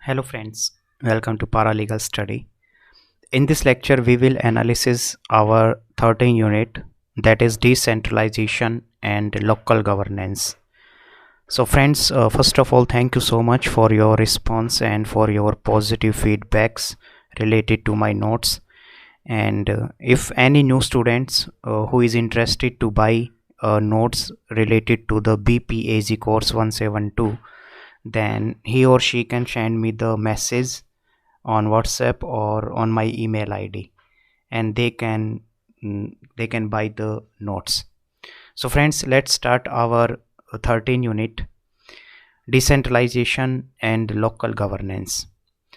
Hello friends, welcome to Paralegal Study. In this lecture we will analysis our 13th unit, that is decentralization and local governance. So friends, first of all thank you so much for your response and for your positive feedbacks related to my notes. And if any new students who is interested to buy notes related to the BPAG course 172, then he or she can send me the message on WhatsApp or on my email ID, and they can buy the notes. So friends, let's start our 13 unit, decentralization and local governance.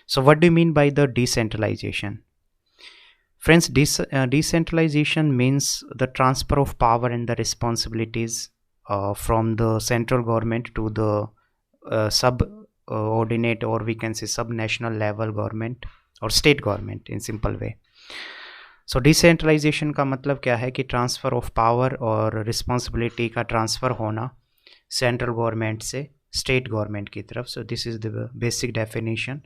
So what do you mean by the decentralization? Friends, decentralization means the transfer of power and the responsibilities from the central government to the subordinate, or we can say subnational level government और state government in simple way. So decentralisation का मतलब क्या है कि transfer of power और responsibility का transfer होना central government से स्टेट गवर्नमेंट की तरफ. So this is the basic definition,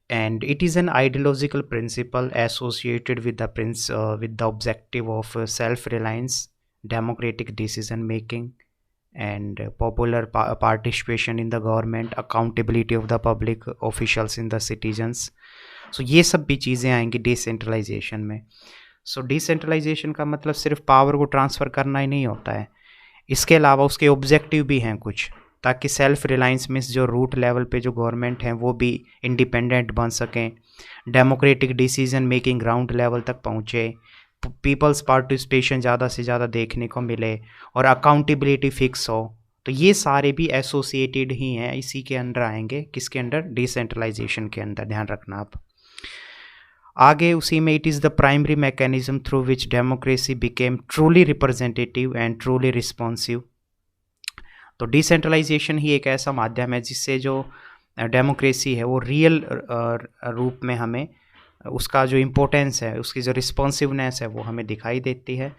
and it is an ideological principle associated with the objective of self-reliance, democratic decision making, and popular participation in the government, accountability of the public officials in the citizens. So ये सब भी चीज़ें आएंगी decentralisation में. सो decentralisation का मतलब सिर्फ power को ट्रांसफ़र करना ही नहीं होता है, इसके अलावा उसके ऑब्जेक्टिव भी हैं कुछ, ताकि सेल्फ रिलायंस मीन्स जो रूट लेवल पे जो गवर्नमेंट हैं वो भी इंडिपेंडेंट बन सकें, democratic decision making ground level तक पहुँचे, पीपल्स पार्टिसिपेशन ज़्यादा से ज़्यादा देखने को मिले, और अकाउंटेबिलिटी फिक्स हो. तो ये सारे भी एसोसिएटेड ही हैं, इसी के अंदर आएंगे. किसके अंदर? डिसेंट्रलाइजेशन के अंदर. ध्यान रखना आप. आगे उसी में it is the primary mechanism through which democracy became truly representative and truly responsive. तो डिसेंट्रलाइजेशन ही एक ऐसा माध्यम है जिससे जो डेमोक्रेसी है वो रियल रूप में हमें उसका जो इम्पोर्टेंस है, उसकी जो रिस्पॉन्सिवनेस है वो हमें दिखाई देती है.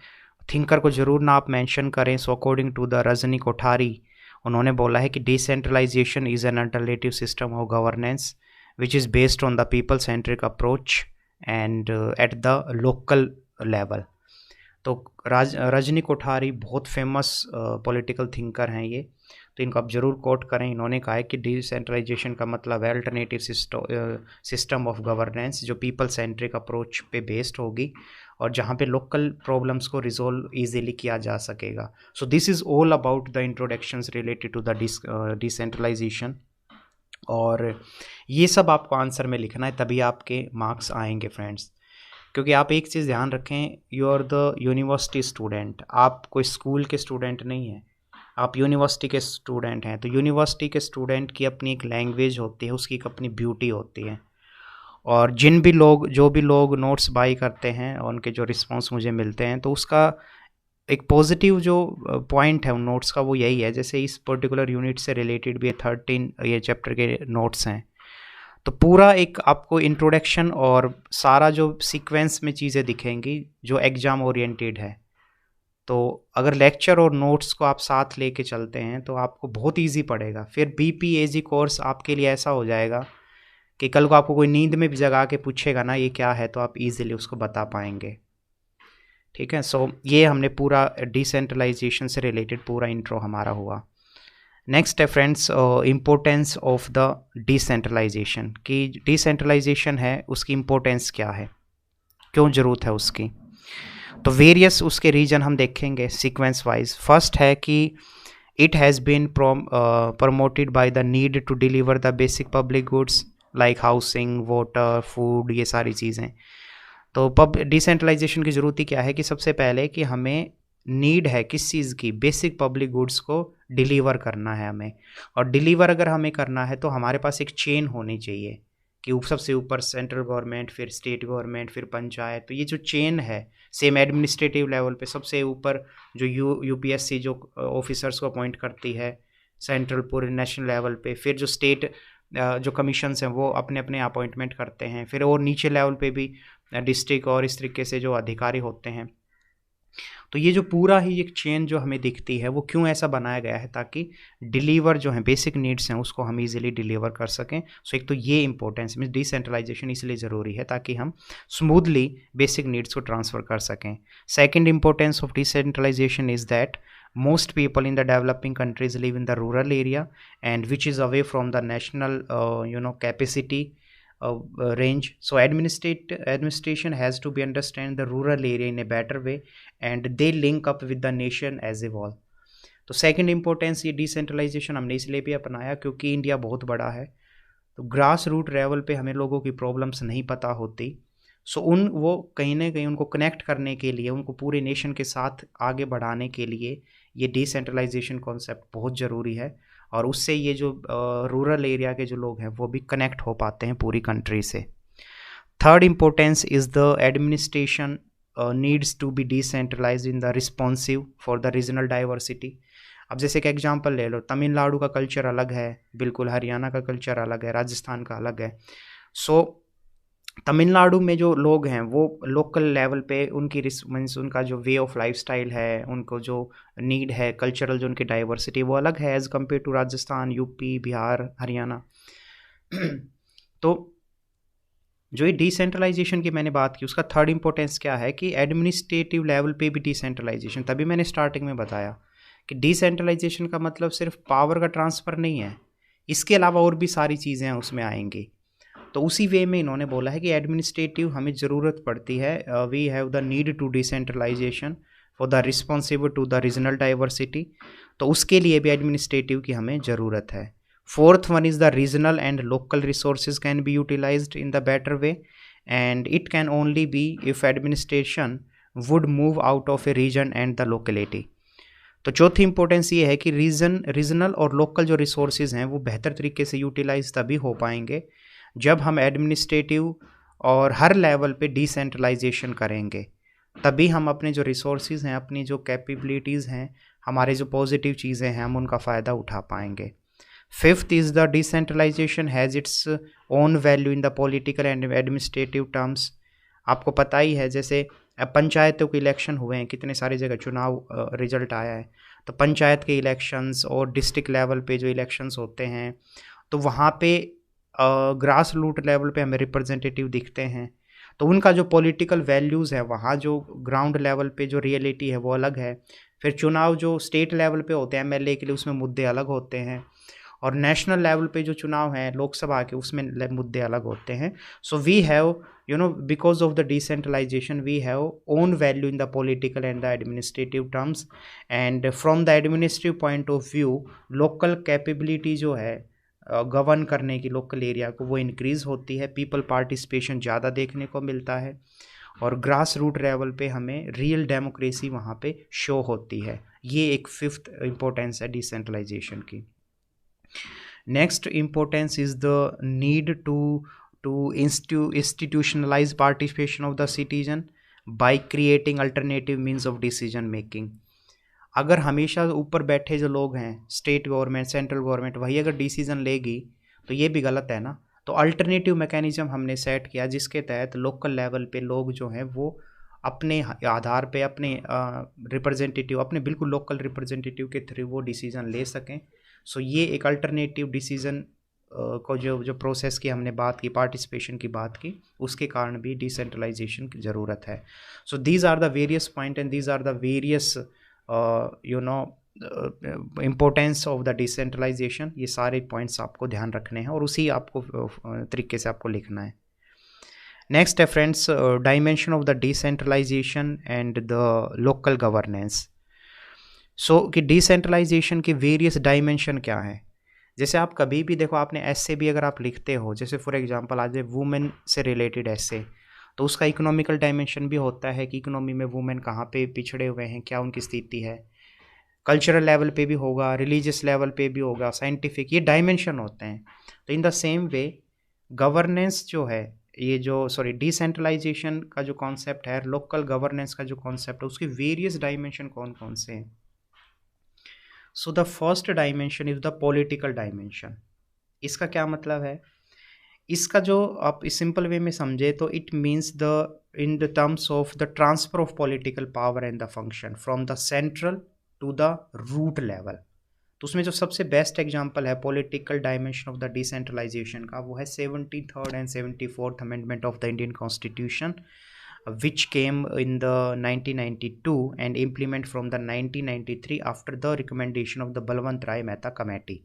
थिंकर को ज़रूर ना आप मेंशन करें. So according to the Rajni Kothari, उन्होंने बोला है कि decentralisation is an alternative system of governance which is based on the people centric approach and at the local level. तो रजनी कोठारी बहुत फेमस पॉलिटिकल थिंकर हैं ये, तो इनको आप ज़रूर कोट करें. इन्होंने कहा है कि डिसेंट्रलाइजेशन का मतलब है अल्टरनेटिव सिस्टम ऑफ गवर्नेंस जो पीपल सेंट्रिक अप्रोच पे बेस्ड होगी और जहाँ पे लोकल प्रॉब्लम्स को रिजोल्व इजीली किया जा सकेगा. So this is all about the introductions related to the decentralisation. और ये सब आपको आंसर में लिखना है, तभी आपके मार्क्स आएंगे फ्रेंड्स. क्योंकि आप एक चीज़ ध्यान रखें, you are the university student, आप कोई स्कूल के स्टूडेंट नहीं हैं, आप यूनिवर्सिटी के स्टूडेंट हैं. तो यूनिवर्सिटी के स्टूडेंट की अपनी एक लैंग्वेज होती है, उसकी एक अपनी ब्यूटी होती है. और जो भी लोग नोट्स बाई करते हैं और उनके जो रिस्पॉन्स मुझे मिलते हैं, तो उसका एक पॉजिटिव जो पॉइंट है उन नोट्स का वो यही है. जैसे इस पर्टिकुलर यूनिट से रिलेटेड भी 13 ये चैप्टर के नोट्स हैं, तो पूरा एक आपको इंट्रोडक्शन और सारा जो सीक्वेंस में चीज़ें दिखेंगी जो एग्ज़ाम ओरिएंटेड है. तो अगर लेक्चर और नोट्स को आप साथ लेके चलते हैं तो आपको बहुत इजी पड़ेगा. फिर बीपीएजी कोर्स आपके लिए ऐसा हो जाएगा कि कल को आपको कोई नींद में भी जगा के पूछेगा ना ये क्या है, तो आप इजीली उसको बता पाएंगे. ठीक है. सो ये हमने पूरा डिसेंट्रलाइजेशन से रिलेटेड पूरा इंट्रो हमारा हुआ. नेक्स्ट है friends importance of the decentralisation, कि डिसेंट्रलाइजेशन है उसकी इम्पोर्टेंस क्या है, क्यों ज़रूरत है उसकी. तो वेरियस उसके रीजन हम देखेंगे सीक्वेंस वाइज. फर्स्ट है कि it has been promoted by the need to deliver the basic public goods like housing, water, food, ये सारी चीज़ें. तो डिसेंट्रलाइजेशन की ज़रूरत ही क्या है कि सबसे पहले कि हमें नीड है किस चीज़ की, बेसिक पब्लिक गुड्स को डिलीवर करना है हमें. और डिलीवर अगर हमें करना है तो हमारे पास एक चेन होनी चाहिए कि सबसे ऊपर सेंट्रल गवर्नमेंट, फिर स्टेट गवर्नमेंट, फिर पंचायत. तो ये जो चेन है सेम एडमिनिस्ट्रेटिव लेवल पे सबसे ऊपर जो यूपीएससी जो ऑफिसर्स को अपॉइंट करती है सेंट्रल पूरे नेशनल लेवल पे, फिर जो स्टेट जो कमीशंस हैं वो अपने अपने अपॉइंटमेंट करते हैं, फिर और नीचे लेवल पे भी डिस्ट्रिक्ट और इस तरीके से जो अधिकारी होते हैं. तो ये जो पूरा ही एक चेन जो हमें दिखती है वो क्यों ऐसा बनाया गया है, ताकि डिलीवर जो है बेसिक नीड्स हैं उसको हम इजीली डिलीवर कर सकें। सो एक तो ये इंपॉर्टेंस मीन डिसेंट्रलाइजेशन इसलिए ज़रूरी है ताकि हम स्मूथली बेसिक नीड्स को ट्रांसफ़र कर सकें। Second importance of decentralisation is that most people in the developing countries live in the rural area and which is away from the national capacity range. So administration has to be understand the rural area in a better way and they link up with the nation as a whole. तो second importance ये decentralisation हमने इसलिए भी अपनाया क्योंकि India बहुत बड़ा है, तो ग्रास रूट लेवल पे हमें लोगों की प्रॉब्लम्स नहीं पता होती। सो वो कहीं ना कहीं उनको कनेक्ट करने के लिए, उनको पूरे नेशन के साथ आगे बढ़ाने के लिए ये डिसेंट्रलाइजेशन कॉन्सेप्ट बहुत ज़रूरी है और उससे ये जो रूरल एरिया के जो लोग हैं वो भी कनेक्ट हो पाते हैं पूरी कंट्री से। Third importance is the administration needs to be decentralize in the responsive for the regional diversity. अब जैसे कि एग्जांपल ले लो, तमिलनाडु का कल्चर अलग है बिल्कुल, हरियाणा का कल्चर अलग है, राजस्थान का अलग है। सो तमिलनाडु में जो लोग हैं वो लोकल लेवल पे उनकी मीन्स उनका जो वे ऑफ लाइफ स्टाइल है, उनको जो नीड है कल्चरल, जो उनकी डाइवर्सिटी वो अलग है as compare to Rajasthan, UP, Bihar, Haryana. तो जो ये डिसेंट्रलाइजेशन की मैंने बात की उसका थर्ड इंपॉर्टेंस क्या है कि एडमिनिस्ट्रेटिव लेवल पे भी डिसेंट्रलाइजेशन, तभी मैंने स्टार्टिंग में बताया कि डिसेंट्रलाइजेशन का मतलब सिर्फ पावर का ट्रांसफ़र नहीं है, इसके अलावा और भी सारी चीज़ें हैं उसमें आएंगी। तो उसी वे में इन्होंने बोला है कि एडमिनिस्ट्रेटिव हमें ज़रूरत पड़ती है, we have the need to decentralization for the responsible to the regional diversity, तो उसके लिए भी एडमिनिस्ट्रेटिव की हमें ज़रूरत है। Fourth one is the regional and local resources can be utilized in the better way and it can only be if administration would move out of a region and the locality. तो चौथी importance ये है कि regional और local जो resources हैं वो बेहतर तरीके से यूटिलाइज तभी हो पाएंगे जब हम एडमिनिस्ट्रेटिव और हर लेवल पे डिसेंट्रलाइजेशन करेंगे, तभी हम अपने जो रिसोर्सेज हैं, अपनी जो कैपेबिलिटीज़ हैं, हमारे जो पॉजिटिव चीज़ें हैं, हम उनका फ़ायदा उठा पाएंगे। Fifth is the decentralization has its own value in the political and administrative terms. आपको पता ही है जैसे पंचायतों के इलेक्शन हुए हैं, कितने सारी जगह चुनाव रिजल्ट आया है, तो पंचायत के इलेक्शंस और डिस्ट्रिक्ट लेवल पे जो इलेक्शंस होते हैं तो वहाँ पे ग्रास रूट लेवल पे हमें रिप्रेजेंटेटिव दिखते हैं, तो उनका जो पॉलिटिकल वैल्यूज़ है, वहाँ जो ग्राउंड लेवल पे जो रियलिटी है वो अलग है। फिर चुनाव जो स्टेट लेवल पे होते हैं एमएलए के लिए, उसमें मुद्दे अलग होते हैं, और नेशनल लेवल पे जो चुनाव हैं लोकसभा के, उसमें मुद्दे अलग होते हैं। So we have because of the decentralization we have own value in the political and the administrative terms and from the administrative point of view local capability जो है गवर्न करने की लोकल एरिया को, वो इंक्रीज़ होती है, people participation ज़्यादा देखने को मिलता है और ग्रास रूट लेवल पे हमें रियल डेमोक्रेसी वहाँ पे शो होती है। ये एक फिफ्थ इम्पोर्टेंस है डिसेंट्रलाइजेशन की। Next importance is the need to institutionalize participation of the citizen by creating alternative means of decision making. अगर हमेशा ऊपर बैठे जो लोग हैं, स्टेट गवर्नमेंट, सेंट्रल गवर्नमेंट, वही अगर डिसीज़न लेगी तो ये भी गलत है ना। तो अल्टरनेटिव मैकेनिज्म हमने सेट किया जिसके तहत लोकल लेवल पे लोग जो हैं वो अपने आधार पे अपने रिप्रेजेंटेटिव, अपने बिल्कुल लोकल रिप्रेजेंटेटिव के थ्रू वो डिसीज़न ले सकें। सो ये एक अल्टरनेटिव डिसीज़न को जो प्रोसेस की हमने बात की, पार्टिसिपेशन की बात की, उसके कारण भी डिसेंट्रलाइजेशन की ज़रूरत है। So these are the various point and these are the various importance of the decentralization. ये सारे पॉइंट्स आपको ध्यान रखने हैं और उसी आपको तरीके से आपको लिखना है। नेक्स्ट है friends, dimension of the decentralisation and the local governance. So कि डिसेंट्रलाइजेशन के वेरियस डायमेंशन क्या है। जैसे आप कभी भी देखो, आपने ऐसे भी अगर आप लिखते हो, जैसे फॉर एग्जांपल आज वुमेन से रिलेटेड ऐसे, तो उसका इकोनॉमिकल डायमेंशन भी होता है कि इकोनॉमी में वुमेन कहाँ पे पिछड़े हुए हैं, क्या उनकी स्थिति है। कल्चरल लेवल पे भी होगा, रिलीजियस लेवल पे भी होगा, साइंटिफिक, ये डायमेंशन होते हैं। तो in the same way governance जो है, ये जो डिसेंट्रलाइजेशन का जो कॉन्सेप्ट है, लोकल गवर्नेंस का जो कॉन्सेप्ट है, उसके वेरियस डायमेंशन कौन कौन से हैं। So the first dimension is the political dimension. इसका क्या मतलब है, इसका जो आप इस सिंपल वे में समझे तो it means the in the terms of the transfer of political power and the function from the central to the root level. तो उसमें जो सबसे बेस्ट एग्जांपल है political dimension of the decentralization का, वो है 73rd and 74th amendment of the Indian constitution which came in the 1992 and implement from the 1993 after the recommendation of the Balwant Rai Mehta committee.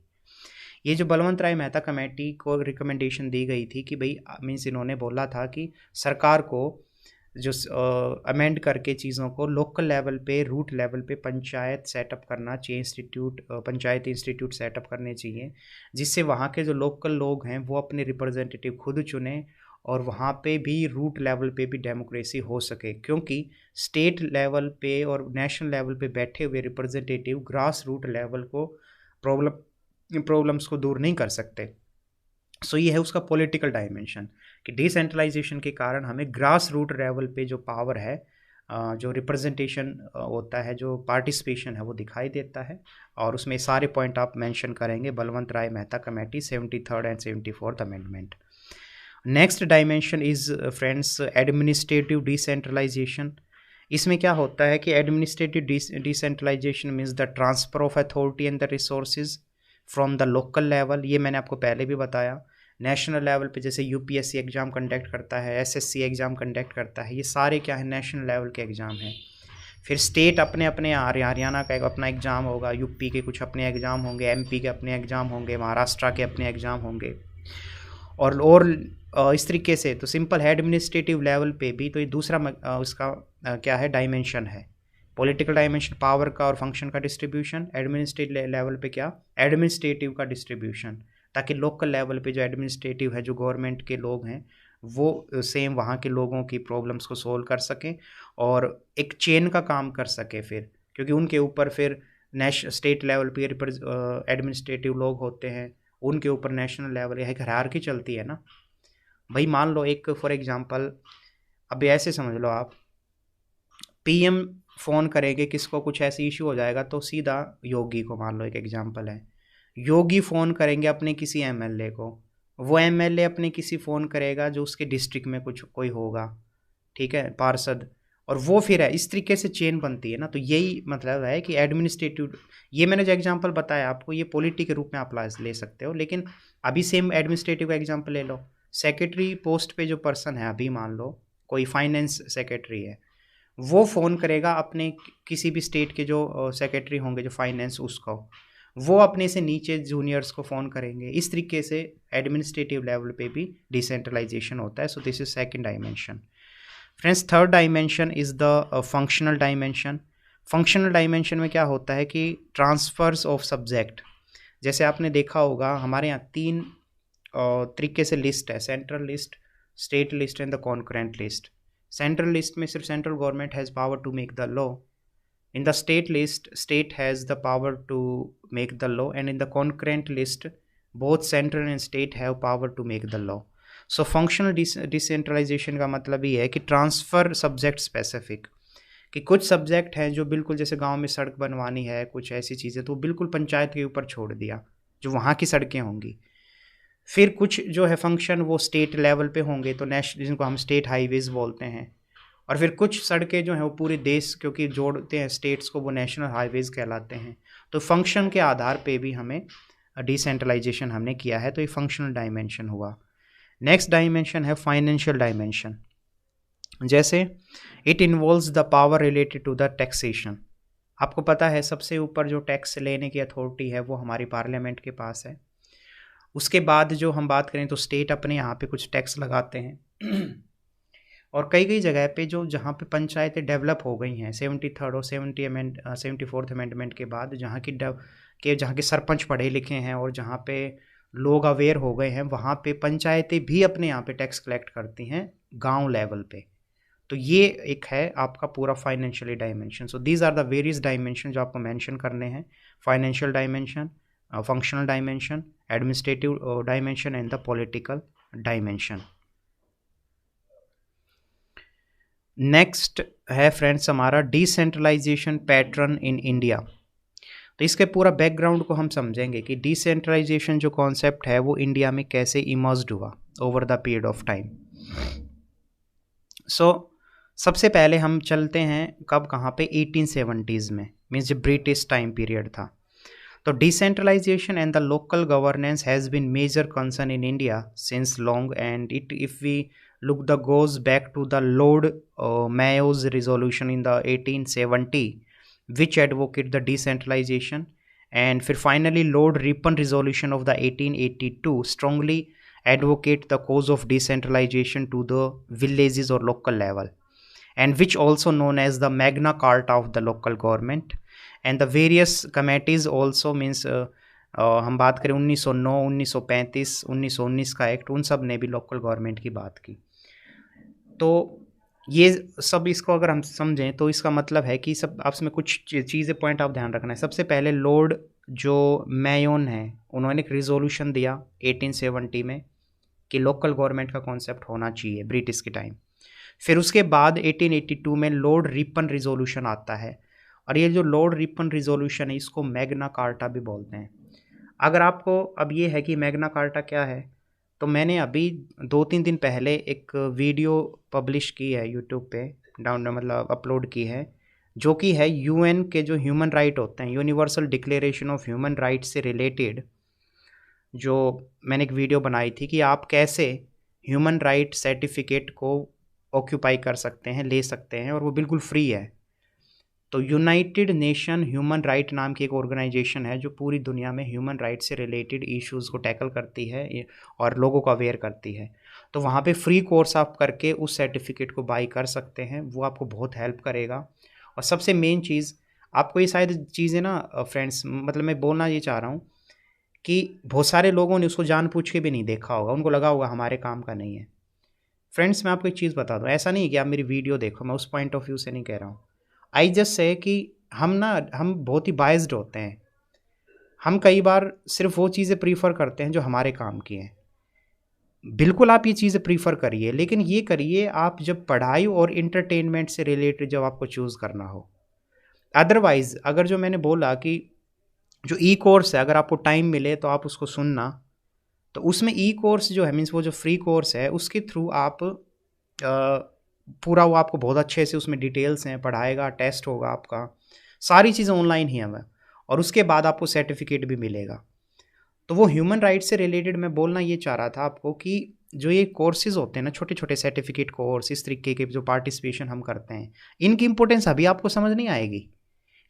ये जो बलवंत राय मेहता कमेटी को रिकमेंडेशन दी गई थी कि भाई मीन्स इन्होंने बोला था कि सरकार को जो अमेंड करके चीज़ों को लोकल लेवल पे, रूट लेवल पे पंचायत सेटअप करना चाहिए, इंस्टीट्यूट, पंचायत इंस्टीट्यूट सेटअप करने चाहिए, जिससे वहाँ के जो लोकल लोग हैं वो अपने रिप्रेजेंटेटिव खुद चुने और वहाँ पे भी रूट लेवल पे भी डेमोक्रेसी हो सके, क्योंकि स्टेट लेवल पे और नेशनल लेवल पे बैठे हुए रिप्रेजेंटेटिव ग्रास रूट लेवल को प्रॉब्लम्स को दूर नहीं कर सकते. सो ये है उसका पॉलिटिकल डायमेंशन कि डिसेंट्रलाइजेशन के कारण हमें ग्रास रूट लेवल पे जो पावर है, जो रिप्रेजेंटेशन होता है, जो पार्टिसिपेशन है वो दिखाई देता है. और उसमें सारे पॉइंट आप मेंशन करेंगे Balwant Rai Mehta committee 73rd and 74th amendment. Next dimension is friends administrative decentralisation. इसमें क्या होता है कि administrative decentralisation means the transfer of authority and the resources from the local level. ये मैंने आपको पहले भी बताया. नेशनल लेवल पे जैसे यूपीएससी एग्ज़ाम कंडक्ट करता है, एसएससी एग्ज़ाम कंडक्ट करता है, ये सारे क्या है नेशनल लेवल के एग्ज़ाम हैं. फिर स्टेट अपने अपने हरियाणा का अपना एग्ज़ाम होगा, यूपी के कुछ अपने एग्ज़ाम होंगे, एमपी के अपने एग्ज़ाम होंगे, महाराष्ट्र के अपने एग्ज़ाम होंगे और इस तरीके से. तो सिंपल है एडमिनिस्ट्रेटिव लेवल पे भी. तो ये दूसरा उसका क्या है डायमेंशन है, पॉलिटिकल डायमेंशन पावर का और फंक्शन का डिस्ट्रीब्यूशन. एडमिनिस्ट्रेटिव लेवल पे क्या, एडमिनिस्ट्रेटिव का डिस्ट्रीब्यूशन, ताकि लोकल लेवल पे जो एडमिनिस्ट्रेटिव है, जो गवर्नमेंट के लोग हैं, वो सेम वहाँ के लोगों की प्रॉब्लम्स को सोल्व कर सकें और एक चेन का काम कर सके फिर, क्योंकि उनके ऊपर फिर स्टेट लेवल पे एडमिनिस्ट्रेटिव लोग होते हैं, उनके ऊपर नेशनल लेवल यह एक हायरार्की चलती है ना भाई. मान लो एक फॉर एग्जांपल, अब ऐसे समझ लो आप, पीएम फ़ोन करेंगे किसको, कुछ ऐसी इशू हो जाएगा तो सीधा योगी को, मान लो एक एग्जांपल है, योगी फ़ोन करेंगे अपने किसी एमएलए को, वो एमएलए अपने किसी फ़ोन करेगा जो उसके डिस्ट्रिक्ट में कुछ कोई होगा, ठीक है, पार्षद, और वो फिर है. इस तरीके से चेन बनती है ना. तो यही मतलब है कि एडमिनिस्ट्रेटिव, ये मैंने जो एग्जांपल बताया आपको, ये पॉलिटी के रूप में आप ले सकते हो. लेकिन अभी सेम एडमिनिस्ट्रेटिव का एग्जांपल ले लो. सेक्रेटरी पोस्ट पे जो पर्सन है, अभी मान लो कोई फाइनेंस सेक्रेटरी है, वो फ़ोन करेगा अपने किसी भी स्टेट के जो सेक्रेटरी होंगे जो फाइनेंस, उसको, वो अपने से नीचे जूनियर्स को फ़ोन करेंगे. इस तरीके से एडमिनिस्ट्रेटिव लेवल पे भी डिसेंट्रलाइजेशन होता है. So this is second dimension. Friends, third dimension is the functional dimension. Functional dimension में क्या होता है कि ट्रांसफर्स ऑफ सब्जेक्ट. जैसे आपने देखा होगा हमारे यहाँ 3 तरीके से लिस्ट है, central list, state list and the concurrent list. Central list में सिर्फ central government has power to make the law. In the state list, state has the power to make the law, and in the concurrent list, both central and state have power to make the law. So functional decentralization का मतलब ये है कि transfer subject specific, कि कुछ subject हैं जो बिल्कुल जैसे गांव में सड़क बनवानी है, कुछ ऐसी चीज़ें, तो बिल्कुल पंचायत के ऊपर छोड़ दिया, जो वहाँ की सड़कें होंगी. फिर कुछ जो है फंक्शन वो स्टेट लेवल पे होंगे, तो नेशनल, जिनको हम स्टेट हाईवेज़ बोलते हैं. और फिर कुछ सड़कें जो हैं वो पूरे देश क्योंकि जोड़ते हैं स्टेट्स को, वो नेशनल हाईवेज़ कहलाते हैं. तो फंक्शन के आधार पे भी हमें डिसेंट्रलाइजेशन हमने किया है. तो ये फंक्शनल डायमेंशन हुआ. नेक्स्ट डायमेंशन है फाइनेंशियल डायमेंशन. जैसे it involves the power related to the taxation. आपको पता है सबसे ऊपर जो टैक्स लेने की अथॉरिटी है वो हमारी पार्लियामेंट के पास है. उसके बाद जो हम बात करें तो स्टेट अपने यहाँ पे कुछ टैक्स लगाते हैं. और कई जगह पे जो जहाँ पे पंचायतें डेवलप हो गई हैं 73rd और 74th अमेंडमेंट के बाद, जहाँ के सरपंच पढ़े लिखे हैं और जहाँ पे लोग अवेयर हो गए हैं, वहाँ पे पंचायतें भी अपने यहाँ पे टैक्स कलेक्ट करती हैं गांव लेवल पे. तो ये एक है आपका पूरा financially dimension. So these are the various dimension जो आपको मेंशन करने हैं. Financial dimension, functional dimension, administrative dimension and the political dimension. Next है फ्रेंड्स हमारा डिसेंट्रलाइजेशन पैटर्न इन इंडिया. तो इसके पूरा बैकग्राउंड को हम समझेंगे कि डिसेंट्रलाइजेशन जो कॉन्सेप्ट है वो इंडिया में कैसे इमर्ज्ड हुआ over the period of time. So सबसे पहले हम चलते हैं कब कहाँ पे 1870s में, मीन्स जब ब्रिटिश टाइम पीरियड था। तो decentralization and the local governance has been major concern in India since long, and it if we look the goes back to the Lord Mayo's resolution in the 1870 which advocate the decentralization, and फिर finally Lord Ripon resolution of the 1882 strongly advocate the cause of decentralization to the villages or local level, and which also known as the Magna Carta of the local government, and the various committees also means हम बात करें 1909, 1935, 1919 का act, उन सब ने भी local government की बात की। तो ये सब इसको अगर हम समझें तो इसका मतलब है कि सब आपस में कुछ चीज़ें पॉइंट आप ध्यान रखना है। सबसे पहले लॉर्ड जो मेयोन है उन्होंने एक रिजोल्यूशन दिया 1870 में कि लोकल गवर्नमेंट का कॉन्सेप्ट होना चाहिए ब्रिटिश के टाइम। फिर उसके बाद 1882 में लॉर्ड रिपन रिजोल्यूशन आता है, और ये जो लॉर्ड रिपन रिजोल्यूशन है इसको मैग्ना कार्टा भी बोलते हैं। अगर आपको अब ये है कि मैग्ना कार्टा क्या है, तो मैंने अभी 2-3 दिन पहले एक वीडियो पब्लिश की है यूट्यूब पे, मतलब अपलोड की है, जो कि है यूएन के जो ह्यूमन राइट होते हैं, universal declaration of human right से रिलेटेड, जो मैंने एक वीडियो बनाई थी कि आप कैसे ह्यूमन राइट सर्टिफिकेट को ऑक्यूपाई कर सकते हैं, ले सकते हैं, और वो बिल्कुल फ्री है। तो यूनाइटेड नेशन ह्यूमन राइट नाम की एक ऑर्गेनाइजेशन है जो पूरी दुनिया में ह्यूमन राइट से रिलेटेड इश्यूज़ को टैकल करती है और लोगों को अवेयर करती है। तो वहाँ पे फ्री कोर्स आप करके उस सर्टिफिकेट को बाई कर सकते हैं, वो आपको बहुत हेल्प करेगा। और सबसे मेन चीज़, आपको ये शायद चीज़ें ना फ्रेंड्स, मतलब मैं बोलना ये चाह रहा हूँ कि बहुत सारे लोगों ने उसको जान पूछ के भी नहीं देखा होगा, उनको लगा होगा हमारे काम का नहीं है। फ्रेंड्स मैं आपको एक चीज़ बता दूँ, ऐसा नहीं है कि आप मेरी वीडियो देखो, मैं उस पॉइंट ऑफ व्यू से नहीं कह रहा हूँ। आई जस्ट से कि हम बहुत ही बायस्ड होते हैं। हम कई बार सिर्फ वो चीज़ें प्रीफर करते हैं जो हमारे काम की हैं। बिल्कुल आप ये चीज़ें प्रीफर करिए, लेकिन ये करिए आप जब पढ़ाई और इंटरटेनमेंट से रिलेटेड जब आपको चूज़ करना हो। अदरवाइज़ अगर जो मैंने बोला कि जो ई कोर्स है, अगर आपको टाइम मिले तो आप उसको सुनना, तो उसमें ई कोर्स जो है मीन्स वो जो फ्री कोर्स है उसके थ्रू आप पूरा वो आपको बहुत अच्छे से उसमें डिटेल्स हैं, पढ़ाएगा, टेस्ट होगा आपका, सारी चीज़ें ऑनलाइन ही हैं, और उसके बाद आपको सर्टिफिकेट भी मिलेगा। तो वो ह्यूमन राइट से रिलेटेड मैं बोलना ये चाह रहा था आपको कि जो ये कोर्सेज़ होते हैं ना, छोटे छोटे सर्टिफिकेट कोर्स, इस तरीके के जो पार्टिसिपेशन हम करते हैं, इनकी इंपॉर्टेंस अभी आपको समझ नहीं आएगी,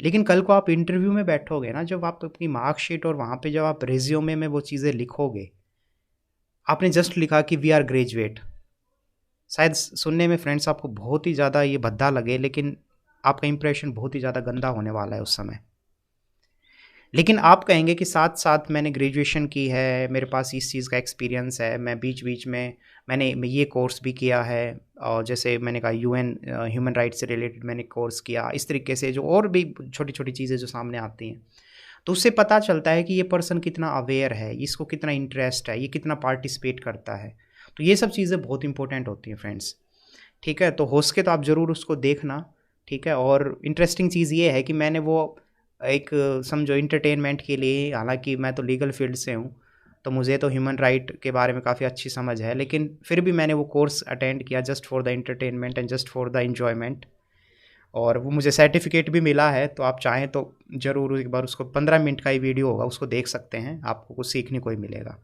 लेकिन कल को आप इंटरव्यू में बैठोगे ना, जब आप अपनी मार्कशीट और वहाँ पे जब आप रेज्यूमे में वो चीज़ें लिखोगे, आपने जस्ट लिखा कि वी आर ग्रेजुएट, शायद सुनने में फ्रेंड्स आपको बहुत ही ज़्यादा ये भद्दा लगे, लेकिन आपका इंप्रेशन बहुत ही ज़्यादा गंदा होने वाला है उस समय। लेकिन आप कहेंगे कि साथ साथ मैंने ग्रेजुएशन की है, मेरे पास इस चीज़ का एक्सपीरियंस है, मैं बीच बीच में मैंने ये कोर्स भी किया है, और जैसे मैंने कहा यूएन ह्यूमन राइट्स से रिलेटेड मैंने कोर्स किया, इस तरीके से जो और भी छोटी छोटी चीज़ें जो सामने आती हैं, तो उससे पता चलता है कि ये पर्सन कितना अवेयर है, इसको कितना इंटरेस्ट है, ये कितना पार्टिसिपेट करता है। तो ये सब चीज़ें बहुत इंपॉर्टेंट होती हैं फ्रेंड्स, ठीक है। तो हो सके तो आप ज़रूर उसको देखना, ठीक है। और इंटरेस्टिंग चीज़ ये है कि मैंने वो एक समझो इंटरटेनमेंट के लिए, हालांकि मैं तो लीगल फील्ड से हूँ तो मुझे तो ह्यूमन राइट के बारे में काफ़ी अच्छी समझ है, लेकिन फिर भी मैंने वो कोर्स अटेंड किया just for the entertainment and just for the enjoyment, और वो मुझे सर्टिफिकेट भी मिला है। तो आप चाहें तो ज़रूर एक बार उसको, 15 मिनट का ही वीडियो होगा, उसको देख सकते हैं, आपको कुछ सीखने को ही मिलेगा।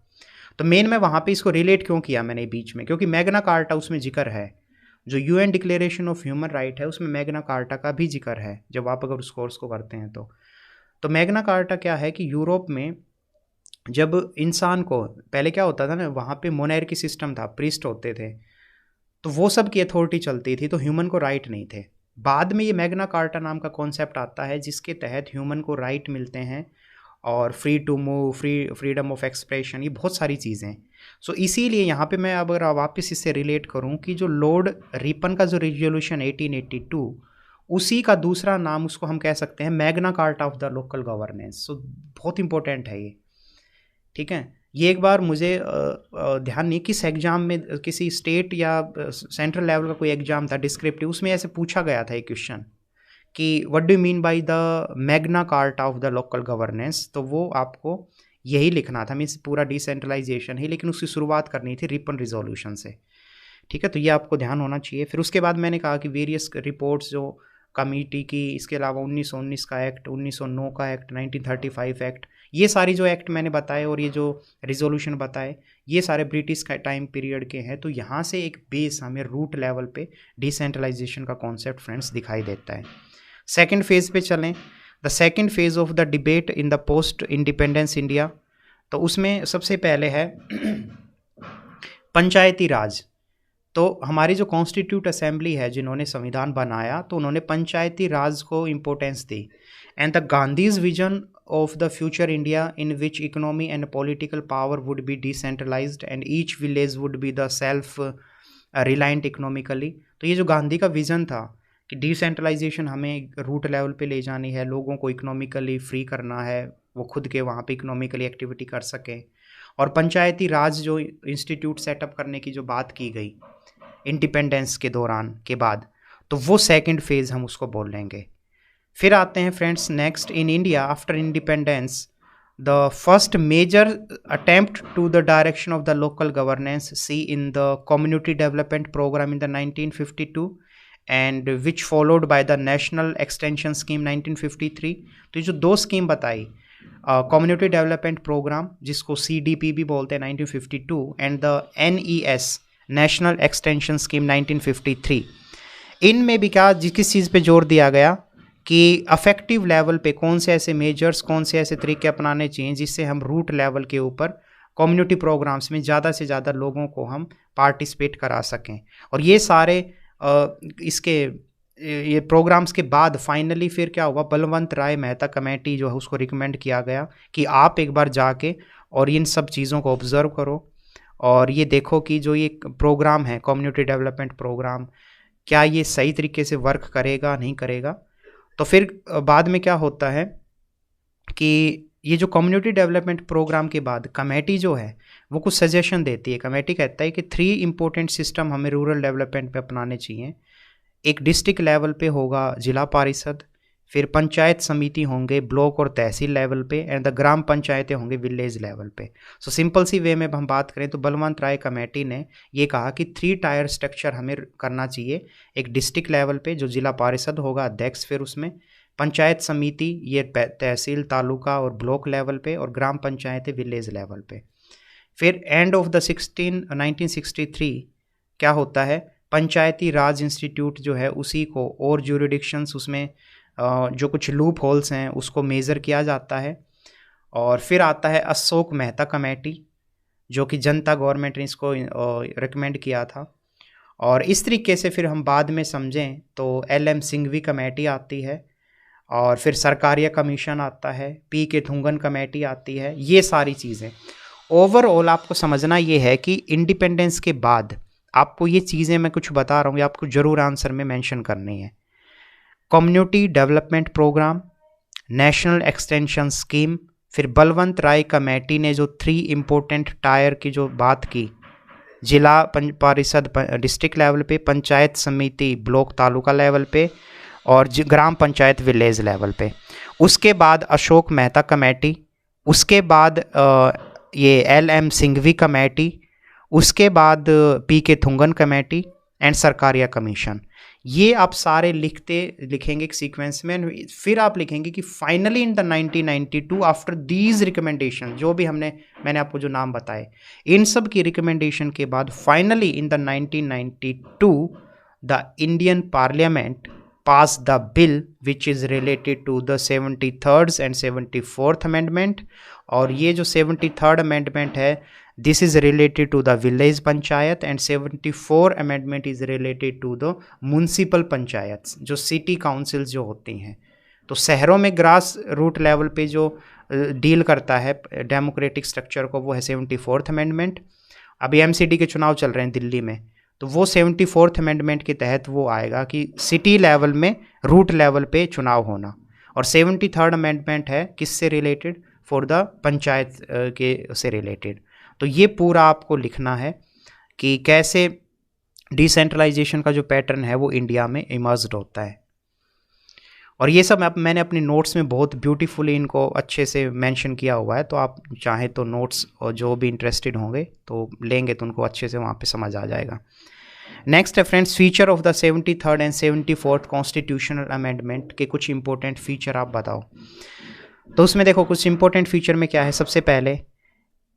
तो मेन मैं वहाँ पे इसको रिलेट क्यों किया मैंने बीच में, क्योंकि मैग्ना कार्टा उसमें जिक्र है, जो UN declaration of human right है उसमें मैग्ना कार्टा का भी जिक्र है, जब आप अगर उस कोर्स को करते हैं तो मैग्ना कार्टा क्या है कि यूरोप में जब इंसान को, पहले क्या होता था ना, वहाँ पे मोनेर्की सिस्टम था, प्रीस्ट होते थे, तो वो सब की अथॉरिटी चलती थी, तो ह्यूमन को राइट नहीं थे। बाद में ये मैग्ना कार्टा नाम का कॉन्सेप्ट आता है जिसके तहत ह्यूमन को राइट मिलते हैं, और free to move, freedom of expression, ये बहुत सारी चीज़ें। सो इसीलिए यहाँ पे मैं अगर वापस इससे रिलेट करूँ कि जो लॉर्ड रिपन का जो रेजोल्यूशन 1882, उसी का दूसरा नाम उसको हम कह सकते हैं Magna Carta of the local governance. So बहुत इंपॉर्टेंट है ये, ठीक है। ये एक बार मुझे ध्यान नहीं किस एग्ज़ाम में, किसी स्टेट या सेंट्रल लेवल का कोई एग्ज़ाम था डिस्क्रिप्टिव, उसमें ऐसे पूछा गया था एक क्वेश्चन कि what do mean by the Magna Carta of the local governance. तो वो आपको यही लिखना था, मीन्स पूरा डिसेंट्रलाइजेशन ही, लेकिन उसकी शुरुआत करनी थी रिपन रिजोल्यूशन से, ठीक है, तो ये आपको ध्यान होना चाहिए। फिर उसके बाद मैंने कहा कि वेरियस रिपोर्ट्स जो कमेटी की, इसके अलावा 1919 का एक्ट, 1909 का एक्ट, 1935 एक्ट, ये सारी जो एक्ट मैंने बताए और ये जो रिजोल्यूशन बताए, ये सारे ब्रिटिश का टाइम पीरियड के हैं। तो यहाँ से एक बेस हमें रूट लेवल पे डिसेंट्रलाइजेशन का कॉन्सेप्ट फ्रेंड्स दिखाई देता है। सेकेंड फेज पे चलें, the second phase of the debate in the post independence India. तो उसमें सबसे पहले है पंचायती राज। तो हमारी जो कॉन्स्टिट्यूट असेंबली है, जिन्होंने संविधान बनाया, तो उन्होंने पंचायती राज को इम्पोर्टेंस दी। And the Gandhi's vision of the future India in which economy and political power would be decentralized and each village would be the self reliant economically. तो ये जो गांधी का विजन था कि डिसेंट्रलाइजेशन हमें रूट लेवल पे ले जानी है, लोगों को इकोनॉमिकली फ्री करना है, वो खुद के वहाँ पे इकोनॉमिकली एक्टिविटी कर सकें, और पंचायती राज जो इंस्टीट्यूट सेटअप करने की जो बात की गई इंडिपेंडेंस के दौरान के बाद, तो वो सेकंड फेज हम उसको बोल लेंगे। फिर आते हैं friends next, in India after independence the first major attempt to the direction of the local governance see in the community development programme in the 1952 and which followed by the national extension scheme 1953। तो ये जो दो scheme बताई, community development programme जिसको CDP भी बोलते हैं 1952, and the NES national extension scheme 1953, इनमें भी क्या किस चीज़ पे जोर दिया गया कि अफेक्टिव लेवल पे कौन से ऐसे मेजर्स, कौन से ऐसे तरीके अपनाने चाहिए जिससे हम रूट लेवल के ऊपर कम्युनिटी प्रोग्राम्स में ज़्यादा से ज़्यादा लोगों को हम पार्टिसिपेट करा सकें। और ये सारे इसके ये प्रोग्राम्स के बाद फाइनली फिर क्या हुआ, बलवंत राय मेहता कमेटी जो है उसको रिकमेंड किया गया कि आप एक बार जाके और इन सब चीज़ों को ऑब्जर्व करो और ये देखो कि जो ये प्रोग्राम है कम्युनिटी डेवलपमेंट प्रोग्राम, क्या ये सही तरीके से वर्क करेगा नहीं करेगा। तो फिर बाद में क्या होता है कि ये जो कम्युनिटी डेवलपमेंट प्रोग्राम के बाद कमेटी जो है वो कुछ सजेशन देती है। कमेटी कहता है कि 3 इंपॉर्टेंट सिस्टम हमें रूरल डेवलपमेंट पे अपनाने चाहिए। एक डिस्ट्रिक्ट लेवल पे होगा जिला परिषद, फिर पंचायत समिति होंगे ब्लॉक और तहसील लेवल पे, एंड द ग्राम पंचायतें होंगे विलेज लेवल पे। सो सिंपल सी वे में हम बात करें तो बलवंत राय कमेटी ने ये कहा कि 3 टायर स्ट्रक्चर हमें करना चाहिए। एक डिस्ट्रिक्ट लेवल पे जो जिला परिषद होगा अध्यक्ष, फिर उसमें पंचायत समिति ये तहसील तालुका और ब्लॉक लेवल पे, और ग्राम पंचायतें विलेज लेवल पे। फिर एंड ऑफ द 1963 क्या होता है, पंचायती राज इंस्टीट्यूट जो है उसी को और ज्यूरिडिक्शंस उसमें जो कुछ लूप होल्स हैं उसको मेज़र किया जाता है। और फिर आता है अशोक मेहता कमेटी जो कि जनता गवर्नमेंट ने इसको रिकमेंड किया था। और इस तरीके से फिर हम बाद में समझें तो LM सिंघवी कमेटी आती है, और फिर सरकारिया कमीशन आता है, PK थुंगन कमेटी आती है। ये सारी चीज़ें ओवरऑल आपको समझना ये है कि इंडिपेंडेंस के बाद आपको ये चीज़ें मैं कुछ बता रहा हूँ, ये आपको ज़रूर आंसर में मेंशन करनी है। Community development programme, national extension scheme, फिर बलवंत राय कमेटी ने जो 3 इम्पोर्टेंट टायर की जो बात की, जिला परिषद डिस्ट्रिक्ट लेवल पे, पंचायत समिति ब्लॉक तालुका लेवल पे, और ग्राम पंचायत विलेज लेवल पे। उसके बाद अशोक मेहता कमेटी, उसके बाद ये LM सिंघवी कमेटी, उसके बाद PK Thungon committee and Sarkaria commission. ये आप सारे लिखेंगे एक सीक्वेंस में। फिर आप लिखेंगे कि finally in the 1992 after these recommendation, जो भी मैंने आपको जो नाम बताए, इन सब की रिकमेंडेशन के बाद finally in the 1992 the Indian parliament pass the bill which is related to the 73rd and 74th amendment. और ये जो 73rd अमेंडमेंट है this is related to the village panchayat, and 74 amendment is related to the municipal panchayat जो city councils जो होती हैं। तो शहरों में ग्रास रूट लेवल पे जो डील करता है डेमोक्रेटिक स्ट्रक्चर को, वो है 74th अमेंडमेंट। अभी MCD के चुनाव चल रहे हैं दिल्ली में, तो वो 74th अमेंडमेंट के तहत वो आएगा कि सिटी लेवल में रूट लेवल पे चुनाव होना। और 73rd अमेंडमेंट है किससे रिलेटेड, फॉर द पंचायत के से रिलेटेड। तो ये पूरा आपको लिखना है कि कैसे डिसेंट्रलाइजेशन का जो पैटर्न है वो इंडिया में इमर्ज्ड होता है। और ये सब मैंने अपने नोट्स में बहुत ब्यूटीफुली इनको अच्छे से मेंशन किया हुआ है, तो आप चाहें तो नोट्स और जो भी इंटरेस्टेड होंगे तो लेंगे तो उनको अच्छे से वहाँ पे समझ आ जाएगा। नेक्स्ट है friends feature of the 73rd and 74th constitutional amendment के कुछ इंपॉर्टेंट फीचर आप बताओ। तो उसमें देखो कुछ इंपॉर्टेंट फीचर में क्या है, सबसे पहले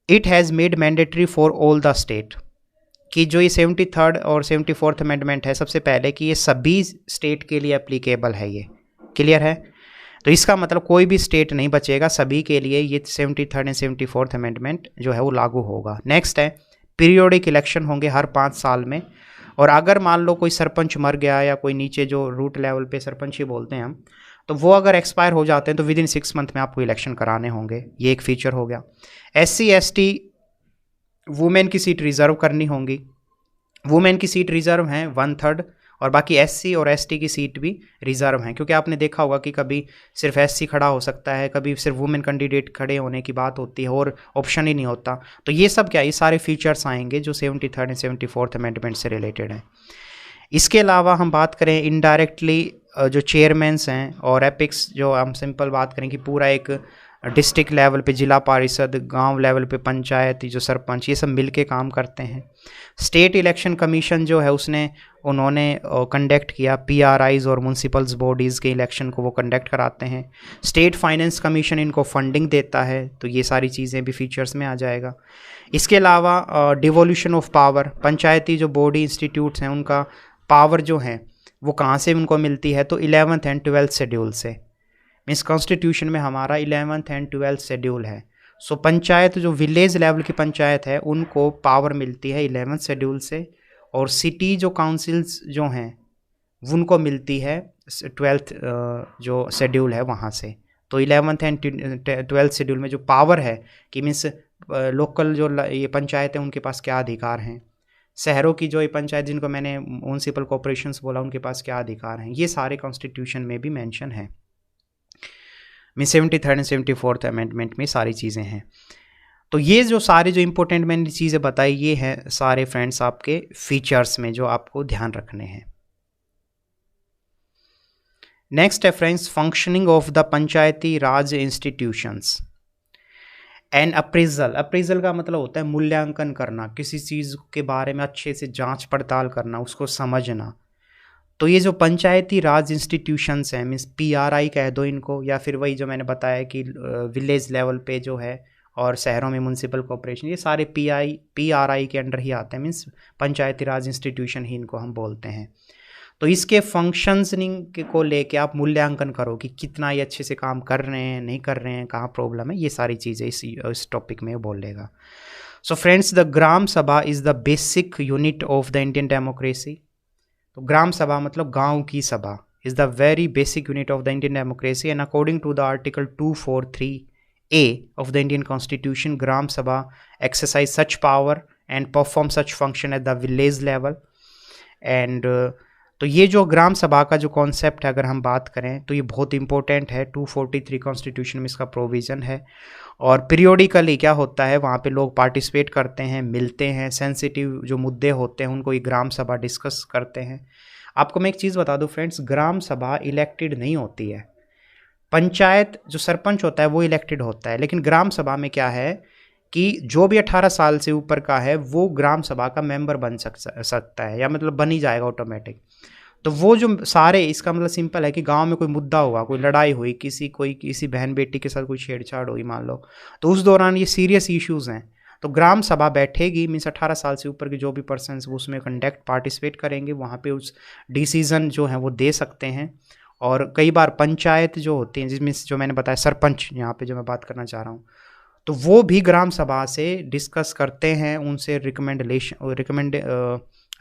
it has made mandatory for all the state, कि जो ये 73rd और 74th अमेंडमेंट है, सबसे पहले कि ये सभी स्टेट के लिए एप्लीकेबल है, ये क्लियर है। तो इसका मतलब कोई भी स्टेट नहीं बचेगा, सभी के लिए ये 73rd एंड 74th अमेंडमेंट जो है वो लागू होगा। नेक्स्ट है पीरियोडिक इलेक्शन होंगे हर 5 साल में, और अगर मान लो कोई सरपंच मर गया या कोई नीचे जो रूट लेवल पे सरपंच ही बोलते हैं हम, तो वो अगर एक्सपायर हो जाते हैं तो विद इन 6 मंथ में आपको इलेक्शन कराने होंगे, ये एक फीचर हो गया। SC ST वुमेन की सीट रिजर्व करनी होंगी, वुमेन की सीट रिजर्व हैं 1/3, और बाकी SC और ST की सीट भी रिजर्व हैं, क्योंकि आपने देखा होगा कि कभी सिर्फ SC खड़ा हो सकता है, कभी सिर्फ वुमेन कैंडिडेट खड़े होने की बात होती है और ऑप्शन ही नहीं होता। तो ये सब क्या, ये सारे फीचर्स आएंगे जो 73rd एंड 74th अमेंडमेंट से रिलेटेड हैं। इसके अलावा हम बात करें इनडायरेक्टली जो चेयरमैन्स हैं और एपिक्स, जो हम सिंपल बात करें कि पूरा एक डिस्ट्रिक्ट लेवल पे जिला परिषद, गांव लेवल पे पंचायत, जो सरपंच, ये सब मिलके काम करते हैं। स्टेट इलेक्शन कमीशन जो है उन्होंने कंडक्ट किया PRIs और म्यूनसिपल्स बॉडीज़ के इलेक्शन को वो कंडक्ट कराते हैं। स्टेट फाइनेंस कमीशन इनको फंडिंग देता है, तो ये सारी चीज़ें भी फीचर्स में आ जाएगा। इसके अलावा डिवोल्यूशन ऑफ पावर, पंचायती जो बॉडी इंस्टीट्यूट्स हैं उनका पावर जो है वो कहाँ से उनको मिलती है, तो 11th एंड 12th शेड्यूल से। मीन्स कॉन्स्टिट्यूशन में हमारा 11th एंड 12th शेड्यूल है। सो पंचायत जो विलेज लेवल की पंचायत है उनको पावर मिलती है 11th शेड्यूल से, और सिटी जो काउंसिल्स जो हैं उनको मिलती है 12th जो शेड्यूल है वहाँ से। तो 11th एंड 12th शेड्यूल में जो पावर है कि मीन्स लोकल जो ये पंचायत है उनके पास क्या अधिकार हैं, शहरों की जो ये पंचायत जिनको मैंने म्यूनसिपल कॉर्पोरेशंस बोला उनके पास क्या अधिकार हैं, ये सारे कॉन्स्टिट्यूशन में भी मेंशन है। Mean 73rd and 74th amendment में सारी चीज़ें हैं। तो ये जो सारे जो इंपॉर्टेंट मैंने चीज़ें बताई, ये हैं सारे फ्रेंड्स आपके फीचर्स में जो आपको ध्यान रखने हैं। नेक्स्ट है friends functioning of the Panchayati Raj institutions and appraisal. Appraisal का मतलब होता है मूल्यांकन करना, किसी चीज़ के बारे में अच्छे से जांच पड़ताल करना, उसको समझना। तो ये जो पंचायती राज इंस्टीट्यूशंस हैं, मीन्स PRI कह दो इनको, या फिर वही जो मैंने बताया कि विलेज लेवल पे जो है और शहरों में म्यूनसिपल कॉर्पोरेशन, ये सारे PRI के अंडर ही आते हैं, मीन्स पंचायती राज इंस्टीट्यूशन ही इनको हम बोलते हैं। तो इसके फंक्शनिंग को लेके आप मूल्यांकन करो कि कितना ये अच्छे से काम कर रहे हैं, नहीं कर रहे हैं, कहाँ प्रॉब्लम है, ये सारी चीज़ें इस टॉपिक में बोलेगा। So friends the gram sabha is the basic unit of the Indian democracy. तो ग्राम सभा मतलब गांव की सभा, is the very basic unit of the Indian democracy and according to the article 243A of the Indian Constitution, gram sabha exercise such power and perform such function at the village level। And तो ये जो ग्राम सभा का जो concept है अगर हम बात करें तो ये बहुत इंपॉर्टेंट है, 243 कॉन्स्टिट्यूशन में इसका प्रोविज़न है। और पीरियोडिकली क्या होता है, वहाँ पे लोग पार्टिसिपेट करते हैं, मिलते हैं, सेंसिटिव जो मुद्दे होते हैं उनको ये ग्राम सभा डिस्कस करते हैं। आपको मैं एक चीज़ बता दूं फ्रेंड्स, ग्राम सभा इलेक्टेड नहीं होती है। पंचायत जो सरपंच होता है वो इलेक्टेड होता है, लेकिन ग्राम सभा में क्या है कि जो भी 18 साल से ऊपर का है वो ग्राम सभा का मेंबर बन सकता है, या मतलब बन ही जाएगा ऑटोमेटिक। तो वो जो सारे, इसका मतलब सिंपल है कि गांव में कोई मुद्दा हुआ, कोई लड़ाई हुई, किसी बहन बेटी के साथ कोई छेड़छाड़ हुई मान लो, तो उस दौरान ये सीरियस इश्यूज़ हैं, तो ग्राम सभा बैठेगी, मीन्स 18 साल से ऊपर के जो भी पर्सन्स वो उसमें पार्टिसिपेट करेंगे, वहाँ पे उस डिसीज़न जो है वो दे सकते हैं। और कई बार पंचायत जो होती हैं, जिसमें जो मैंने बताया सरपंच यहाँ पे जो मैं बात करना चाह रहा हूँ, तो वो भी ग्राम सभा से डिस्कस करते हैं, उनसे